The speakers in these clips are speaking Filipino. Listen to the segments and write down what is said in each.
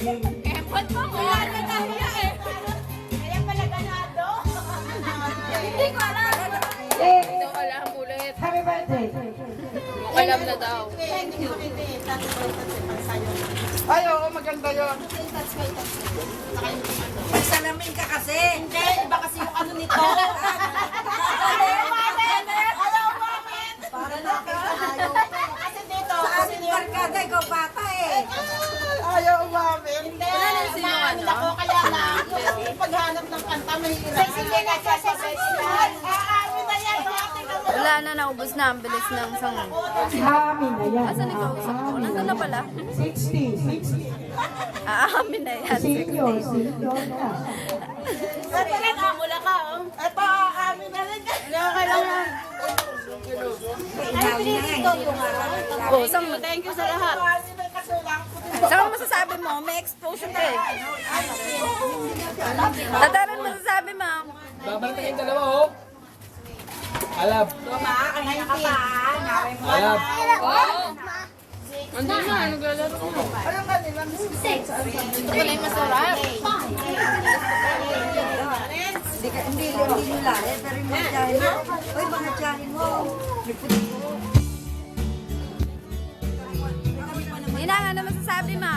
Ba't mo wala na nahiya eh? Kaya pala ganado. Hindi ko alam. Hindi ko alam ulit. Happy birthday. Alam na daw. Ay, oo, maganda yun. Magsalamin ka kasi. Hindi, iba kasi yung ano nito. Para na ka. Kasi dito, Sa kasi ating yung... barkada, ikaw bata eh. Ayaw umamin. Hindi, umamin ako, kaya lang. Yung paghanap ng kanta, may hirap. Sige nga, aamin na yan. Wala na, naubos na. Ang bilis ng sang. Amin na yan. Asan ikaw? Nandun na pala. 60. Aamin na yan. Senior na. Wala ka, oh. Ito, aamin na rin. Kailangan. Ay, dito yung Oh, Thank you sa lahat. saan mo masasabi mo? May exposure ka eh. Tataran mo masasabi mo. Babalik na yung dalawa, oh. Alab. Alab. Hindi na, naglalaro mo. Ito pala yung masarap. Hindi nila eh, pero yung mga tiyahin mo. Uy, mga tiyahin mo. Ina, ano masasabi mo?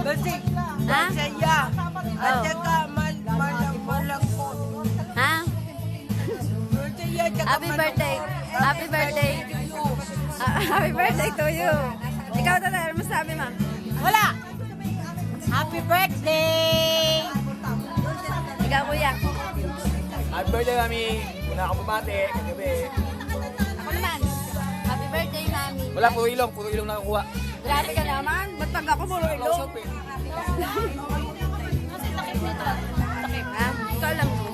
Birthday. Ha? Saya. Oh. Saka malang po. Ha? Birthday yan. Happy birthday. Happy birthday. Happy birthday to you. Ikaw, tataran mo masasabi mo? Wala! Happy birthday! Ikaw, kuya. Happy birthday, mami. Una akong bumate. Kagabi. Ako naman. Happy birthday, mami. Wala, puro ilong nakakuha. Grabe ka naman. Ba't pag ako puro ilong? Close up eh. Ha? Ikaw lang.